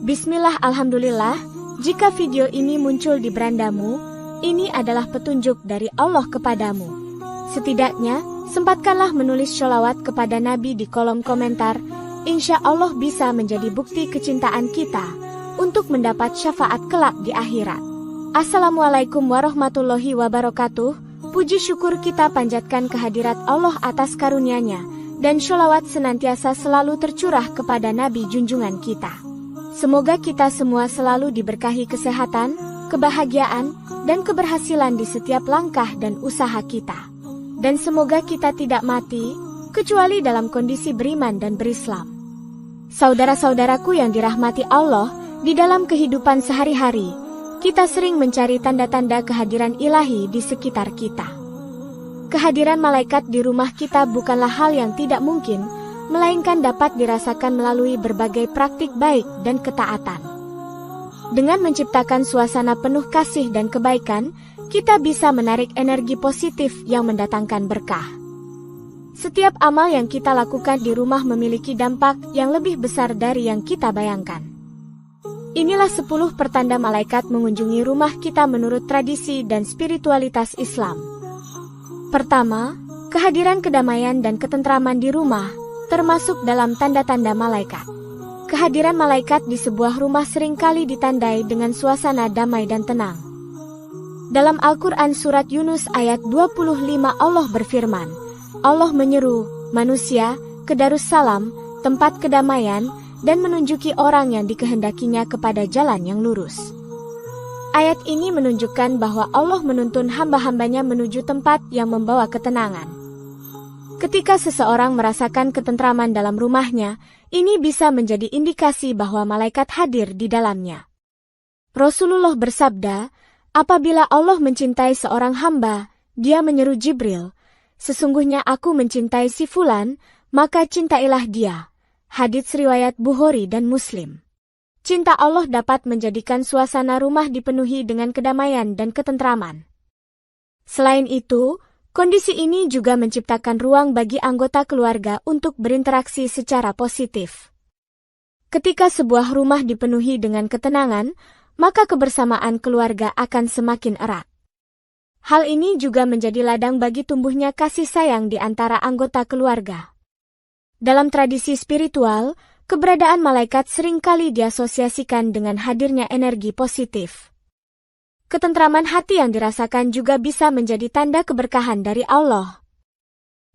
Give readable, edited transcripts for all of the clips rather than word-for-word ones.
Bismillah, alhamdulillah. Jika video ini muncul di berandamu, ini adalah petunjuk dari Allah kepadamu. Setidaknya, sempatkanlah menulis sholawat kepada Nabi di kolom komentar. Insya Allah bisa menjadi bukti kecintaan kita untuk mendapat syafaat kelak di akhirat. Assalamualaikum warahmatullahi wabarakatuh. Puji syukur kita panjatkan kehadirat Allah atas karunia-Nya, dan sholawat senantiasa selalu tercurah kepada Nabi junjungan kita. Semoga kita semua selalu diberkahi kesehatan, kebahagiaan, dan keberhasilan di setiap langkah dan usaha kita. Dan semoga kita tidak mati, kecuali dalam kondisi beriman dan berislam. Saudara-saudaraku yang dirahmati Allah, di dalam kehidupan sehari-hari, kita sering mencari tanda-tanda kehadiran ilahi di sekitar kita. Kehadiran malaikat di rumah kita bukanlah hal yang tidak mungkin, melainkan dapat dirasakan melalui berbagai praktik baik dan ketaatan. Dengan menciptakan suasana penuh kasih dan kebaikan, kita bisa menarik energi positif yang mendatangkan berkah. Setiap amal yang kita lakukan di rumah memiliki dampak yang lebih besar dari yang kita bayangkan. Inilah 10 pertanda malaikat mengunjungi rumah kita menurut tradisi dan spiritualitas Islam. Pertama, kehadiran kedamaian dan ketentraman di rumah termasuk dalam tanda-tanda malaikat. Kehadiran malaikat di sebuah rumah seringkali ditandai dengan suasana damai dan tenang. Dalam Al-Quran Surat Yunus ayat 25 Allah berfirman, Allah menyeru manusia ke Darussalam, tempat kedamaian, dan menunjuki orang yang dikehendakinya kepada jalan yang lurus. Ayat ini menunjukkan bahwa Allah menuntun hamba-hambanya menuju tempat yang membawa ketenangan. Ketika seseorang merasakan ketentraman dalam rumahnya, ini bisa menjadi indikasi bahwa malaikat hadir di dalamnya. Rasulullah bersabda, apabila Allah mencintai seorang hamba, Dia menyeru Jibril, sesungguhnya aku mencintai si fulan, maka cintailah dia. Hadits riwayat Bukhari dan Muslim. Cinta Allah dapat menjadikan suasana rumah dipenuhi dengan kedamaian dan ketentraman. Selain itu, kondisi ini juga menciptakan ruang bagi anggota keluarga untuk berinteraksi secara positif. Ketika sebuah rumah dipenuhi dengan ketenangan, maka kebersamaan keluarga akan semakin erat. Hal ini juga menjadi ladang bagi tumbuhnya kasih sayang di antara anggota keluarga. Dalam tradisi spiritual, keberadaan malaikat seringkali diasosiasikan dengan hadirnya energi positif. Ketentraman hati yang dirasakan juga bisa menjadi tanda keberkahan dari Allah.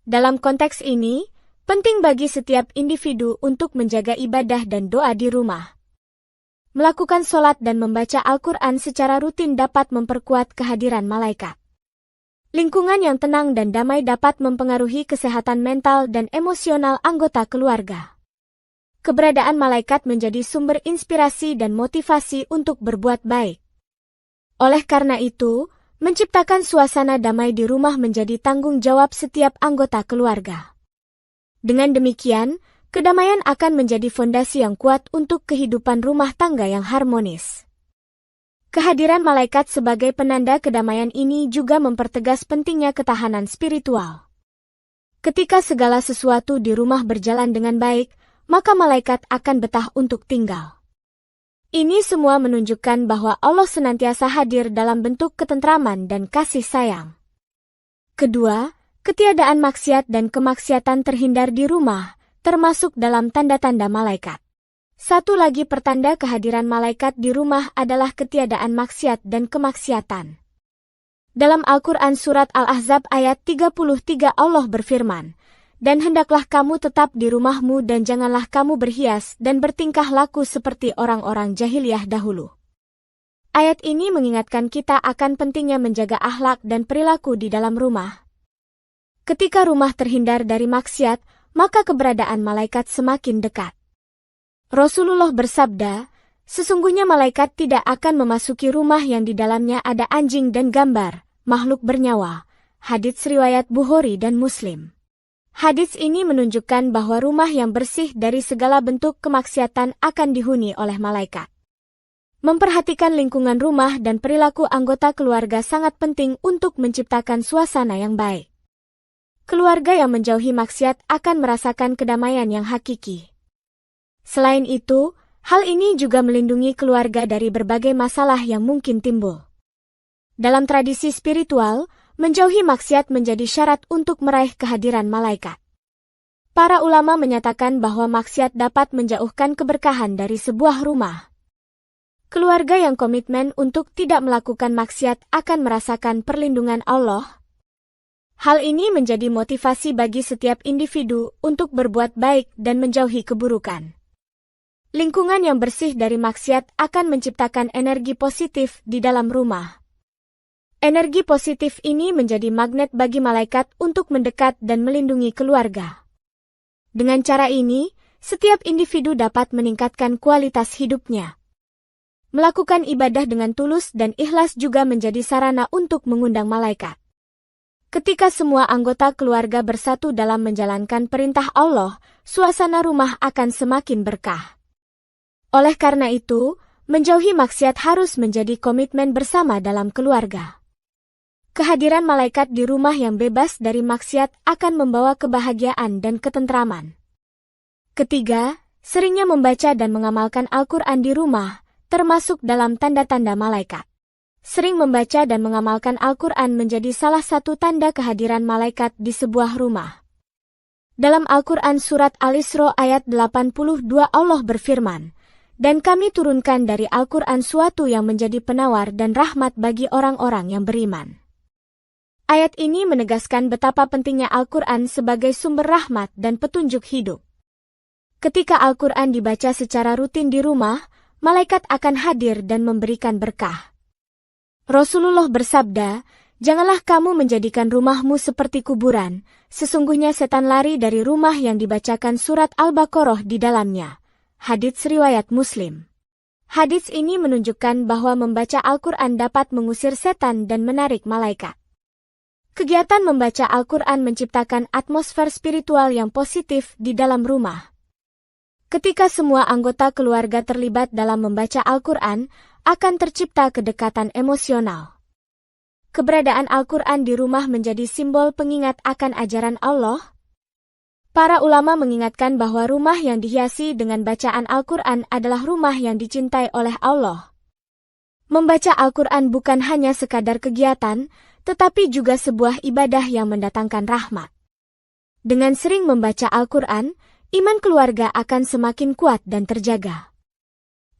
Dalam konteks ini, penting bagi setiap individu untuk menjaga ibadah dan doa di rumah. Melakukan sholat dan membaca Al-Quran secara rutin dapat memperkuat kehadiran malaikat. Lingkungan yang tenang dan damai dapat mempengaruhi kesehatan mental dan emosional anggota keluarga. Keberadaan malaikat menjadi sumber inspirasi dan motivasi untuk berbuat baik. Oleh karena itu, menciptakan suasana damai di rumah menjadi tanggung jawab setiap anggota keluarga. Dengan demikian, kedamaian akan menjadi fondasi yang kuat untuk kehidupan rumah tangga yang harmonis. Kehadiran malaikat sebagai penanda kedamaian ini juga mempertegas pentingnya ketahanan spiritual. Ketika segala sesuatu di rumah berjalan dengan baik, maka malaikat akan betah untuk tinggal. Ini semua menunjukkan bahwa Allah senantiasa hadir dalam bentuk ketentraman dan kasih sayang. Kedua, ketiadaan maksiat dan kemaksiatan terhindar di rumah, termasuk dalam tanda-tanda malaikat. Satu lagi pertanda kehadiran malaikat di rumah adalah ketiadaan maksiat dan kemaksiatan. Dalam Al-Quran Surat Al-Ahzab ayat 33 Allah berfirman, dan hendaklah kamu tetap di rumahmu dan janganlah kamu berhias dan bertingkah laku seperti orang-orang jahiliyah dahulu. Ayat ini mengingatkan kita akan pentingnya menjaga akhlak dan perilaku di dalam rumah. Ketika rumah terhindar dari maksiat, maka keberadaan malaikat semakin dekat. Rasulullah bersabda, sesungguhnya malaikat tidak akan memasuki rumah yang di dalamnya ada anjing dan gambar, makhluk bernyawa. Hadits riwayat Bukhari dan Muslim. Hadits ini menunjukkan bahwa rumah yang bersih dari segala bentuk kemaksiatan akan dihuni oleh malaikat. Memperhatikan lingkungan rumah dan perilaku anggota keluarga sangat penting untuk menciptakan suasana yang baik. Keluarga yang menjauhi maksiat akan merasakan kedamaian yang hakiki. Selain itu, hal ini juga melindungi keluarga dari berbagai masalah yang mungkin timbul. Dalam tradisi spiritual, menjauhi maksiat menjadi syarat untuk meraih kehadiran malaikat. Para ulama menyatakan bahwa maksiat dapat menjauhkan keberkahan dari sebuah rumah. Keluarga yang komitmen untuk tidak melakukan maksiat akan merasakan perlindungan Allah. Hal ini menjadi motivasi bagi setiap individu untuk berbuat baik dan menjauhi keburukan. Lingkungan yang bersih dari maksiat akan menciptakan energi positif di dalam rumah. Energi positif ini menjadi magnet bagi malaikat untuk mendekat dan melindungi keluarga. Dengan cara ini, setiap individu dapat meningkatkan kualitas hidupnya. Melakukan ibadah dengan tulus dan ikhlas juga menjadi sarana untuk mengundang malaikat. Ketika semua anggota keluarga bersatu dalam menjalankan perintah Allah, suasana rumah akan semakin berkah. Oleh karena itu, menjauhi maksiat harus menjadi komitmen bersama dalam keluarga. Kehadiran malaikat di rumah yang bebas dari maksiat akan membawa kebahagiaan dan ketentraman. Ketiga, seringnya membaca dan mengamalkan Al-Quran di rumah, termasuk dalam tanda-tanda malaikat. Sering membaca dan mengamalkan Al-Quran menjadi salah satu tanda kehadiran malaikat di sebuah rumah. Dalam Al-Quran surat Al-Isra ayat 82 Allah berfirman, "Dan kami turunkan dari Al-Quran suatu yang menjadi penawar dan rahmat bagi orang-orang yang beriman." Ayat ini menegaskan betapa pentingnya Al-Quran sebagai sumber rahmat dan petunjuk hidup. Ketika Al-Quran dibaca secara rutin di rumah, malaikat akan hadir dan memberikan berkah. Rasulullah bersabda, "Janganlah kamu menjadikan rumahmu seperti kuburan, sesungguhnya setan lari dari rumah yang dibacakan surat Al-Baqarah di dalamnya." Hadits riwayat Muslim. Hadits ini menunjukkan bahwa membaca Al-Quran dapat mengusir setan dan menarik malaikat. Kegiatan membaca Al-Quran menciptakan atmosfer spiritual yang positif di dalam rumah. Ketika semua anggota keluarga terlibat dalam membaca Al-Quran, akan tercipta kedekatan emosional. Keberadaan Al-Quran di rumah menjadi simbol pengingat akan ajaran Allah. Para ulama mengingatkan bahwa rumah yang dihiasi dengan bacaan Al-Quran adalah rumah yang dicintai oleh Allah. Membaca Al-Quran bukan hanya sekadar kegiatan, tetapi juga sebuah ibadah yang mendatangkan rahmat. Dengan sering membaca Al-Quran, iman keluarga akan semakin kuat dan terjaga.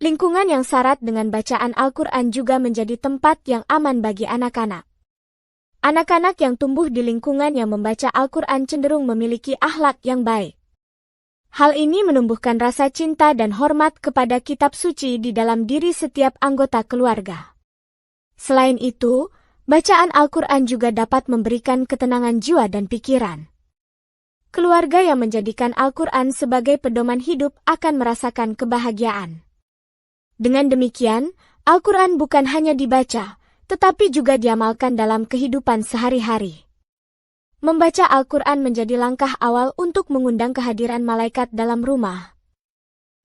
Lingkungan yang syarat dengan bacaan Al-Quran juga menjadi tempat yang aman bagi anak-anak. Anak-anak yang tumbuh di lingkungan yang membaca Al-Quran cenderung memiliki akhlak yang baik. Hal ini menumbuhkan rasa cinta dan hormat kepada kitab suci di dalam diri setiap anggota keluarga. Selain itu, bacaan Al-Quran juga dapat memberikan ketenangan jiwa dan pikiran. Keluarga yang menjadikan Al-Quran sebagai pedoman hidup akan merasakan kebahagiaan. Dengan demikian, Al-Quran bukan hanya dibaca, tetapi juga diamalkan dalam kehidupan sehari-hari. Membaca Al-Quran menjadi langkah awal untuk mengundang kehadiran malaikat dalam rumah.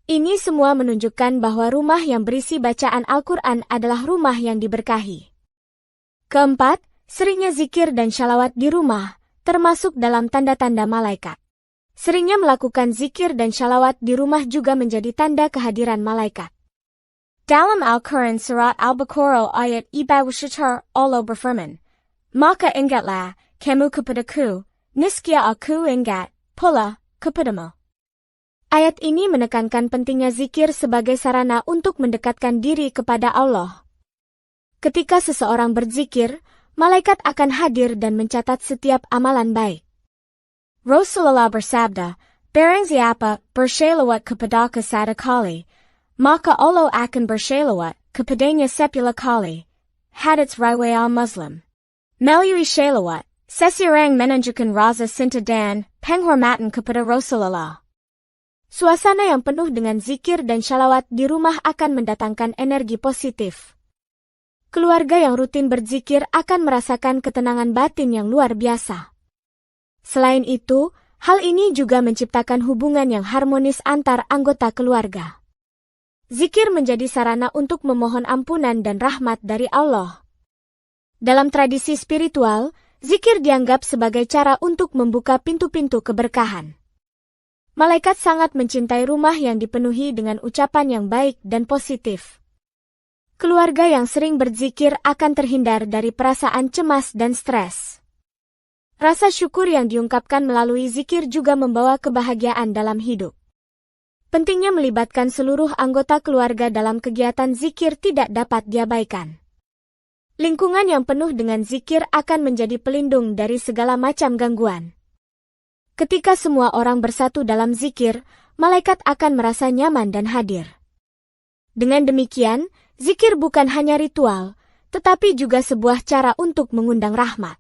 Ini semua menunjukkan bahwa rumah yang berisi bacaan Al-Quran adalah rumah yang diberkahi. Keempat, seringnya zikir dan shalawat di rumah, termasuk dalam tanda-tanda malaikat. Seringnya melakukan zikir dan shalawat di rumah juga menjadi tanda kehadiran malaikat. Dalam Al-Quran surat Al-Baqarah ayat 24 Allah berfirman, "Maka ingatlah kamu kepadaku, niscaya aku ingat pula kepadamu." Ayat ini menekankan pentingnya zikir sebagai sarana untuk mendekatkan diri kepada Allah. Ketika seseorang berzikir, malaikat akan hadir dan mencatat setiap amalan baik. Rasulullah bersabda, "Barang siapa berselawat kepadaku satu kali, maka Allah akan berselawat kepadanya 10 kali." Hadits riwayat Muslim. Melalui selawat, seseorang menunjukkan rasa cinta dan penghormatan kepada Rasulullah. Suasana yang penuh dengan zikir dan shalawat di rumah akan mendatangkan energi positif. Keluarga yang rutin berzikir akan merasakan ketenangan batin yang luar biasa. Selain itu, hal ini juga menciptakan hubungan yang harmonis antar anggota keluarga. Zikir menjadi sarana untuk memohon ampunan dan rahmat dari Allah. Dalam tradisi spiritual, Zikir dianggap sebagai cara untuk membuka pintu-pintu keberkahan. Malaikat sangat mencintai rumah yang dipenuhi dengan ucapan yang baik dan positif. Keluarga yang sering berzikir akan terhindar dari perasaan cemas dan stres. Rasa syukur yang diungkapkan melalui zikir juga membawa kebahagiaan dalam hidup. Pentingnya melibatkan seluruh anggota keluarga dalam kegiatan zikir tidak dapat diabaikan. Lingkungan yang penuh dengan zikir akan menjadi pelindung dari segala macam gangguan. Ketika semua orang bersatu dalam zikir, malaikat akan merasa nyaman dan hadir. Dengan demikian, zikir bukan hanya ritual, tetapi juga sebuah cara untuk mengundang rahmat.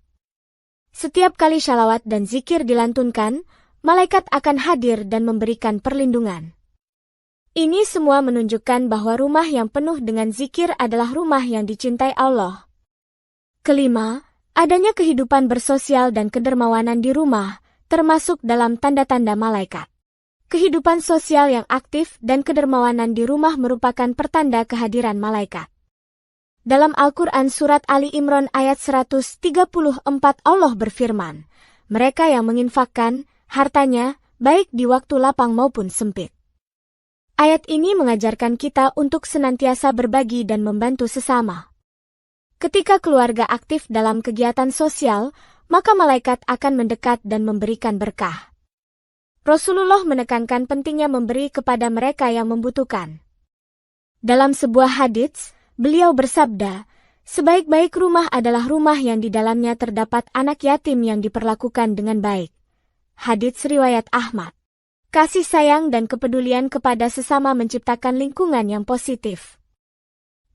Setiap kali shalawat dan zikir dilantunkan, malaikat akan hadir dan memberikan perlindungan. Ini semua menunjukkan bahwa rumah yang penuh dengan zikir adalah rumah yang dicintai Allah. Kelima, adanya kehidupan bersosial dan kedermawanan di rumah, termasuk dalam tanda-tanda malaikat. Kehidupan sosial yang aktif dan kedermawanan di rumah merupakan pertanda kehadiran malaikat. Dalam Al-Quran Surat Ali Imran ayat 134 Allah berfirman, mereka yang menginfakkan hartanya, baik di waktu lapang maupun sempit. Ayat ini mengajarkan kita untuk senantiasa berbagi dan membantu sesama. Ketika keluarga aktif dalam kegiatan sosial, maka malaikat akan mendekat dan memberikan berkah. Rasulullah menekankan pentingnya memberi kepada mereka yang membutuhkan. Dalam sebuah hadits, beliau bersabda, sebaik-baik rumah adalah rumah yang di dalamnya terdapat anak yatim yang diperlakukan dengan baik. Hadits riwayat Ahmad. Kasih sayang dan kepedulian kepada sesama menciptakan lingkungan yang positif.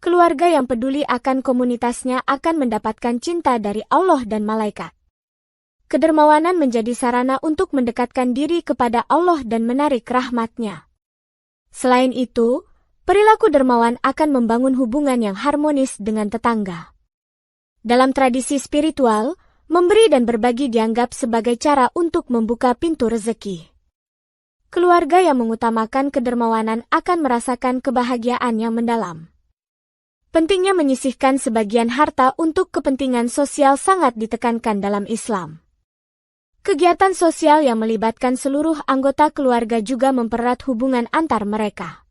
Keluarga yang peduli akan komunitasnya akan mendapatkan cinta dari Allah dan malaikat. Kedermawanan menjadi sarana untuk mendekatkan diri kepada Allah dan menarik rahmat-Nya. Selain itu, perilaku dermawan akan membangun hubungan yang harmonis dengan tetangga. Dalam tradisi spiritual, memberi dan berbagi dianggap sebagai cara untuk membuka pintu rezeki. Keluarga yang mengutamakan kedermawanan akan merasakan kebahagiaan yang mendalam. Pentingnya menyisihkan sebagian harta untuk kepentingan sosial sangat ditekankan dalam Islam. Kegiatan sosial yang melibatkan seluruh anggota keluarga juga mempererat hubungan antar mereka.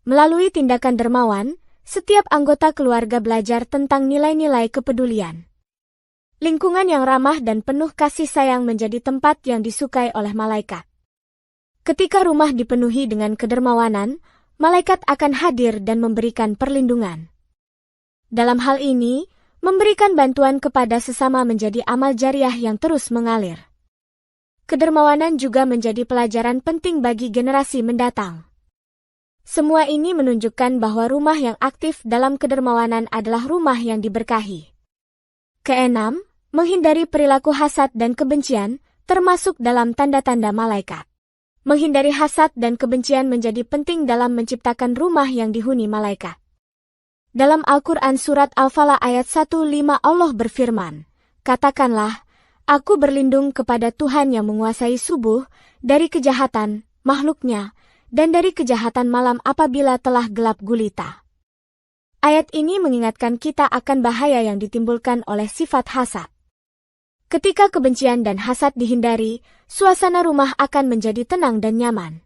Melalui tindakan dermawan, setiap anggota keluarga belajar tentang nilai-nilai kepedulian. Lingkungan yang ramah dan penuh kasih sayang menjadi tempat yang disukai oleh malaikat. Ketika rumah dipenuhi dengan kedermawanan, malaikat akan hadir dan memberikan perlindungan. Dalam hal ini, memberikan bantuan kepada sesama menjadi amal jariah yang terus mengalir. Kedermawanan juga menjadi pelajaran penting bagi generasi mendatang. Semua ini menunjukkan bahwa rumah yang aktif dalam kedermawanan adalah rumah yang diberkahi. Keenam, menghindari perilaku hasad dan kebencian, termasuk dalam tanda-tanda malaikat. Menghindari hasad dan kebencian menjadi penting dalam menciptakan rumah yang dihuni malaikat. Dalam Al-Quran Surat Al-Falaq ayat 15 Allah berfirman, katakanlah, aku berlindung kepada Tuhan yang menguasai subuh, dari kejahatan makhluknya, dan dari kejahatan malam apabila telah gelap gulita. Ayat ini mengingatkan kita akan bahaya yang ditimbulkan oleh sifat hasad. Ketika kebencian dan hasad dihindari, suasana rumah akan menjadi tenang dan nyaman.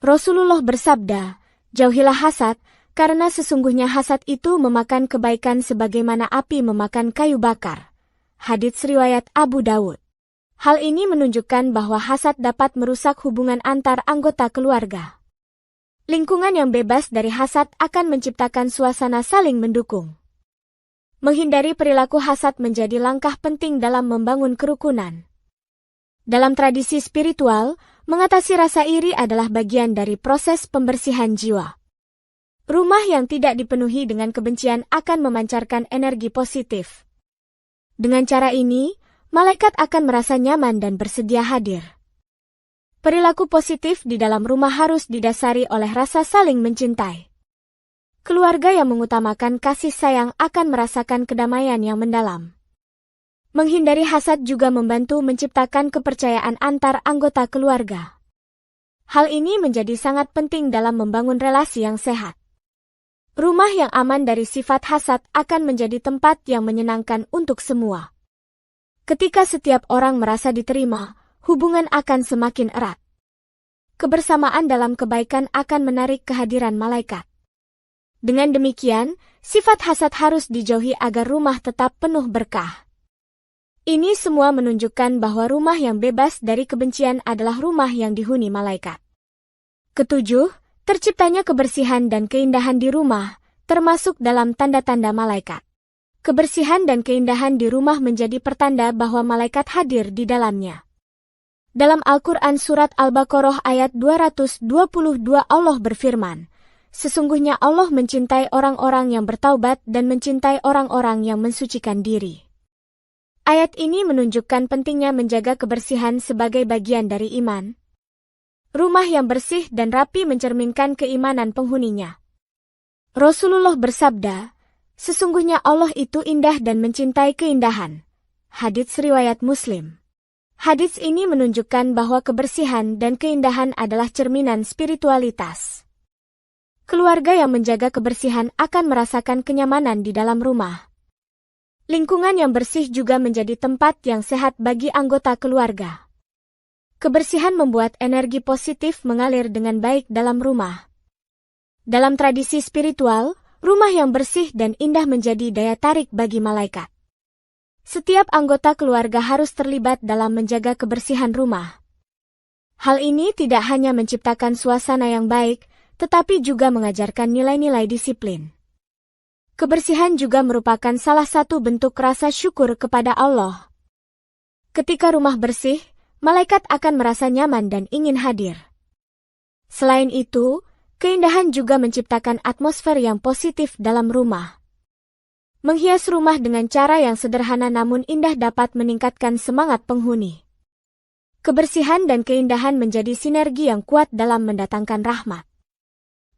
Rasulullah bersabda, jauhilah hasad, karena sesungguhnya hasad itu memakan kebaikan sebagaimana api memakan kayu bakar. Hadits riwayat Abu Dawud. Hal ini menunjukkan bahwa hasad dapat merusak hubungan antar anggota keluarga. Lingkungan yang bebas dari hasad akan menciptakan suasana saling mendukung. Menghindari perilaku hasad menjadi langkah penting dalam membangun kerukunan. Dalam tradisi spiritual, mengatasi rasa iri adalah bagian dari proses pembersihan jiwa. Rumah yang tidak dipenuhi dengan kebencian akan memancarkan energi positif. Dengan cara ini, malaikat akan merasa nyaman dan bersedia hadir. Perilaku positif di dalam rumah harus didasari oleh rasa saling mencintai. Keluarga yang mengutamakan kasih sayang akan merasakan kedamaian yang mendalam. Menghindari hasad juga membantu menciptakan kepercayaan antar anggota keluarga. Hal ini menjadi sangat penting dalam membangun relasi yang sehat. Rumah yang aman dari sifat hasad akan menjadi tempat yang menyenangkan untuk semua. Ketika setiap orang merasa diterima, hubungan akan semakin erat. Kebersamaan dalam kebaikan akan menarik kehadiran malaikat. Dengan demikian, sifat hasad harus dijauhi agar rumah tetap penuh berkah. Ini semua menunjukkan bahwa rumah yang bebas dari kebencian adalah rumah yang dihuni malaikat. Ketujuh, terciptanya kebersihan dan keindahan di rumah, termasuk dalam tanda-tanda malaikat. Kebersihan dan keindahan di rumah menjadi pertanda bahwa malaikat hadir di dalamnya. Dalam Al-Quran Surat Al-Baqarah ayat 222 Allah berfirman, "Sesungguhnya Allah mencintai orang-orang yang bertaubat dan mencintai orang-orang yang mensucikan diri." Ayat ini menunjukkan pentingnya menjaga kebersihan sebagai bagian dari iman. Rumah yang bersih dan rapi mencerminkan keimanan penghuninya. Rasulullah bersabda, "Sesungguhnya Allah itu indah dan mencintai keindahan." Hadits riwayat Muslim. Hadits ini menunjukkan bahwa kebersihan dan keindahan adalah cerminan spiritualitas. Keluarga yang menjaga kebersihan akan merasakan kenyamanan di dalam rumah. Lingkungan yang bersih juga menjadi tempat yang sehat bagi anggota keluarga. Kebersihan membuat energi positif mengalir dengan baik dalam rumah. Dalam tradisi spiritual, rumah yang bersih dan indah menjadi daya tarik bagi malaikat. Setiap anggota keluarga harus terlibat dalam menjaga kebersihan rumah. Hal ini tidak hanya menciptakan suasana yang baik, tetapi juga mengajarkan nilai-nilai disiplin. Kebersihan juga merupakan salah satu bentuk rasa syukur kepada Allah. Ketika rumah bersih, malaikat akan merasa nyaman dan ingin hadir. Selain itu, keindahan juga menciptakan atmosfer yang positif dalam rumah. Menghias rumah dengan cara yang sederhana namun indah dapat meningkatkan semangat penghuni. Kebersihan dan keindahan menjadi sinergi yang kuat dalam mendatangkan rahmat.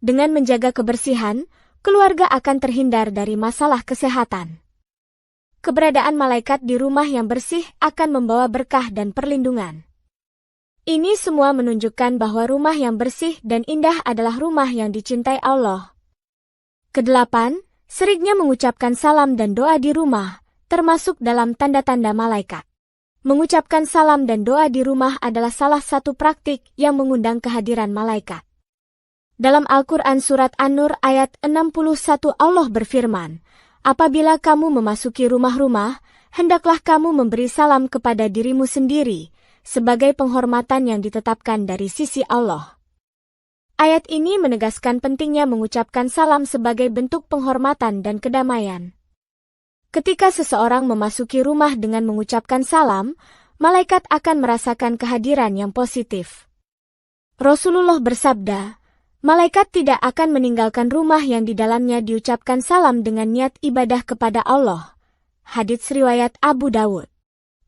Dengan menjaga kebersihan, keluarga akan terhindar dari masalah kesehatan. Keberadaan malaikat di rumah yang bersih akan membawa berkah dan perlindungan. Ini semua menunjukkan bahwa rumah yang bersih dan indah adalah rumah yang dicintai Allah. Kedelapan, seringnya mengucapkan salam dan doa di rumah, termasuk dalam tanda-tanda malaikat. Mengucapkan salam dan doa di rumah adalah salah satu praktik yang mengundang kehadiran malaikat. Dalam Al-Quran Surat An-Nur ayat 61 Allah berfirman, "Apabila kamu memasuki rumah-rumah, hendaklah kamu memberi salam kepada dirimu sendiri, sebagai penghormatan yang ditetapkan dari sisi Allah." Ayat ini menegaskan pentingnya mengucapkan salam sebagai bentuk penghormatan dan kedamaian. Ketika seseorang memasuki rumah dengan mengucapkan salam, malaikat akan merasakan kehadiran yang positif. Rasulullah bersabda, "Malaikat tidak akan meninggalkan rumah yang di dalamnya diucapkan salam dengan niat ibadah kepada Allah." Hadits riwayat Abu Dawud.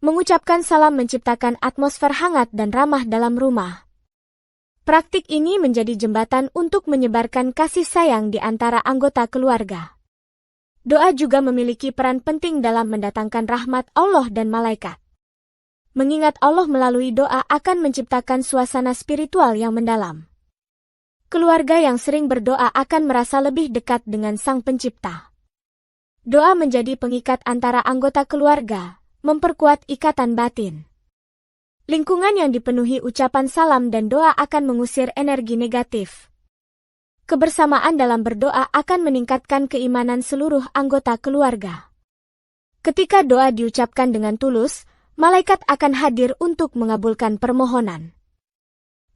Mengucapkan salam menciptakan atmosfer hangat dan ramah dalam rumah. Praktik ini menjadi jembatan untuk menyebarkan kasih sayang di antara anggota keluarga. Doa juga memiliki peran penting dalam mendatangkan rahmat Allah dan malaikat. Mengingat Allah melalui doa akan menciptakan suasana spiritual yang mendalam. Keluarga yang sering berdoa akan merasa lebih dekat dengan Sang Pencipta. Doa menjadi pengikat antara anggota keluarga, memperkuat ikatan batin. Lingkungan yang dipenuhi ucapan salam dan doa akan mengusir energi negatif. Kebersamaan dalam berdoa akan meningkatkan keimanan seluruh anggota keluarga. Ketika doa diucapkan dengan tulus, malaikat akan hadir untuk mengabulkan permohonan.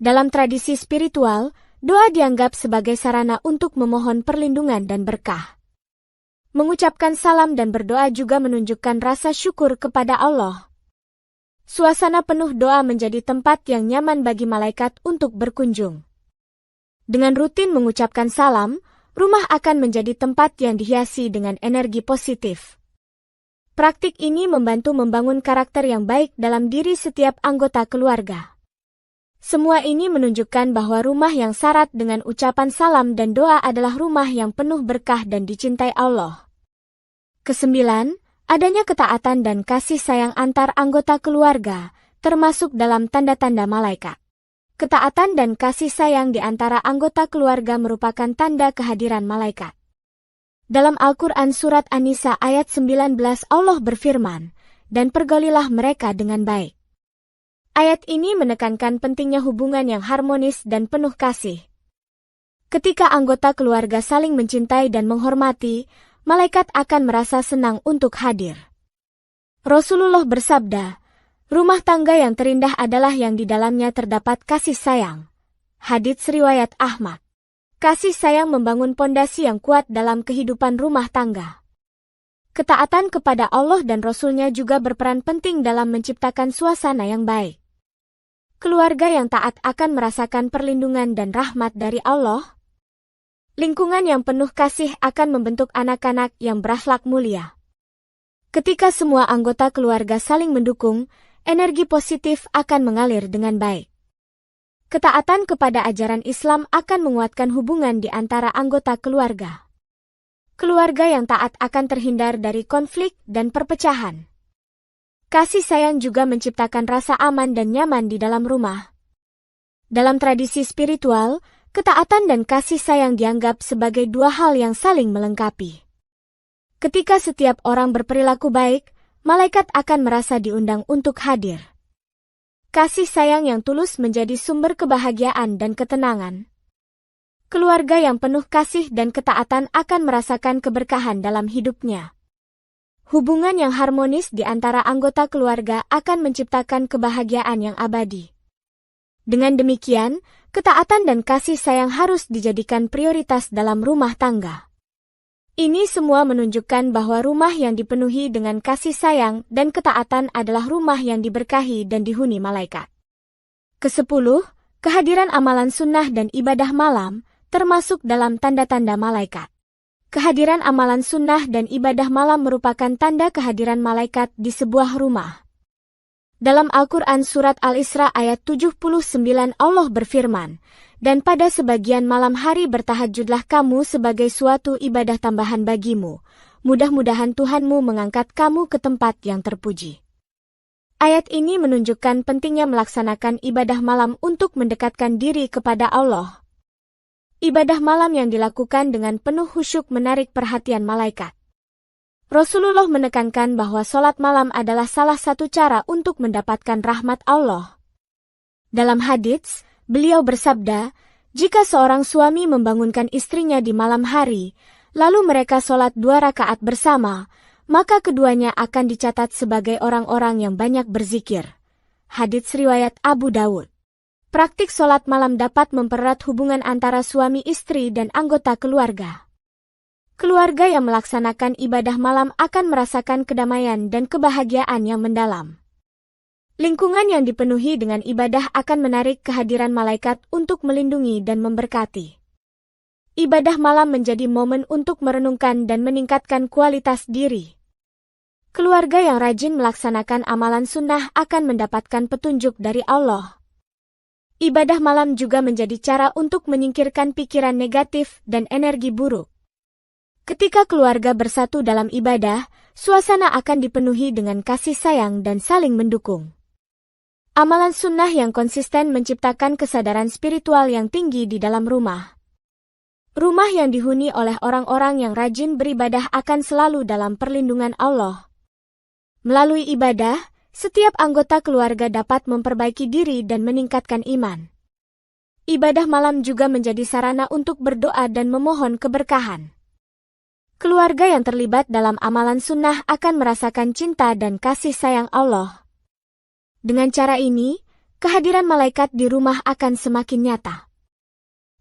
Dalam tradisi spiritual, doa dianggap sebagai sarana untuk memohon perlindungan dan berkah. Mengucapkan salam dan berdoa juga menunjukkan rasa syukur kepada Allah. Suasana penuh doa menjadi tempat yang nyaman bagi malaikat untuk berkunjung. Dengan rutin mengucapkan salam, rumah akan menjadi tempat yang dihiasi dengan energi positif. Praktik ini membantu membangun karakter yang baik dalam diri setiap anggota keluarga. Semua ini menunjukkan bahwa rumah yang syarat dengan ucapan salam dan doa adalah rumah yang penuh berkah dan dicintai Allah. Kesembilan, adanya ketaatan dan kasih sayang antar anggota keluarga, termasuk dalam tanda-tanda malaikat. Ketaatan dan kasih sayang di antara anggota keluarga merupakan tanda kehadiran malaikat. Dalam Al-Quran Surat An-Nisa ayat 19 Allah berfirman, dan pergaulilah mereka dengan baik. Ayat ini menekankan pentingnya hubungan yang harmonis dan penuh kasih. Ketika anggota keluarga saling mencintai dan menghormati, malaikat akan merasa senang untuk hadir. Rasulullah bersabda, "Rumah tangga yang terindah adalah yang di dalamnya terdapat kasih sayang." Hadits riwayat Ahmad. Kasih sayang membangun pondasi yang kuat dalam kehidupan rumah tangga. Ketaatan kepada Allah dan Rasul-Nya juga berperan penting dalam menciptakan suasana yang baik. Keluarga yang taat akan merasakan perlindungan dan rahmat dari Allah. Lingkungan yang penuh kasih akan membentuk anak-anak yang berakhlak mulia. Ketika semua anggota keluarga saling mendukung, energi positif akan mengalir dengan baik. Ketaatan kepada ajaran Islam akan menguatkan hubungan di antara anggota keluarga. Keluarga yang taat akan terhindar dari konflik dan perpecahan. Kasih sayang juga menciptakan rasa aman dan nyaman di dalam rumah. Dalam tradisi spiritual, ketaatan dan kasih sayang dianggap sebagai dua hal yang saling melengkapi. Ketika setiap orang berperilaku baik, malaikat akan merasa diundang untuk hadir. Kasih sayang yang tulus menjadi sumber kebahagiaan dan ketenangan. Keluarga yang penuh kasih dan ketaatan akan merasakan keberkahan dalam hidupnya. Hubungan yang harmonis di antara anggota keluarga akan menciptakan kebahagiaan yang abadi. Dengan demikian, ketaatan dan kasih sayang harus dijadikan prioritas dalam rumah tangga. Ini semua menunjukkan bahwa rumah yang dipenuhi dengan kasih sayang dan ketaatan adalah rumah yang diberkahi dan dihuni malaikat. Kesepuluh, kehadiran amalan sunnah dan ibadah malam, termasuk dalam tanda-tanda malaikat. Kehadiran amalan sunnah dan ibadah malam merupakan tanda kehadiran malaikat di sebuah rumah. Dalam Al-Quran Surat Al-Isra ayat 79 Allah berfirman, "Dan pada sebagian malam hari bertahajudlah kamu sebagai suatu ibadah tambahan bagimu. Mudah-mudahan Tuhanmu mengangkat kamu ke tempat yang terpuji." Ayat ini menunjukkan pentingnya melaksanakan ibadah malam untuk mendekatkan diri kepada Allah. Ibadah malam yang dilakukan dengan penuh khusyuk menarik perhatian malaikat. Rasulullah menekankan bahwa sholat malam adalah salah satu cara untuk mendapatkan rahmat Allah. Dalam hadits, beliau bersabda, "Jika seorang suami membangunkan istrinya di malam hari, lalu mereka sholat 2 rakaat bersama, maka keduanya akan dicatat sebagai orang-orang yang banyak berzikir." Hadits riwayat Abu Dawud. Praktik sholat malam dapat mempererat hubungan antara suami istri dan anggota keluarga. Keluarga yang melaksanakan ibadah malam akan merasakan kedamaian dan kebahagiaan yang mendalam. Lingkungan yang dipenuhi dengan ibadah akan menarik kehadiran malaikat untuk melindungi dan memberkati. Ibadah malam menjadi momen untuk merenungkan dan meningkatkan kualitas diri. Keluarga yang rajin melaksanakan amalan sunnah akan mendapatkan petunjuk dari Allah. Ibadah malam juga menjadi cara untuk menyingkirkan pikiran negatif dan energi buruk. Ketika keluarga bersatu dalam ibadah, suasana akan dipenuhi dengan kasih sayang dan saling mendukung. Amalan sunnah yang konsisten menciptakan kesadaran spiritual yang tinggi di dalam rumah. Rumah yang dihuni oleh orang-orang yang rajin beribadah akan selalu dalam perlindungan Allah. Melalui ibadah, setiap anggota keluarga dapat memperbaiki diri dan meningkatkan iman. Ibadah malam juga menjadi sarana untuk berdoa dan memohon keberkahan. Keluarga yang terlibat dalam amalan sunnah akan merasakan cinta dan kasih sayang Allah. Dengan cara ini, kehadiran malaikat di rumah akan semakin nyata.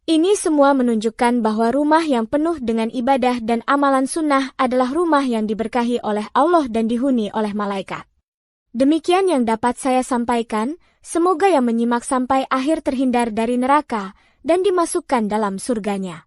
Ini semua menunjukkan bahwa rumah yang penuh dengan ibadah dan amalan sunnah adalah rumah yang diberkahi oleh Allah dan dihuni oleh malaikat. Demikian yang dapat saya sampaikan, semoga yang menyimak sampai akhir terhindar dari neraka dan dimasukkan dalam surganya.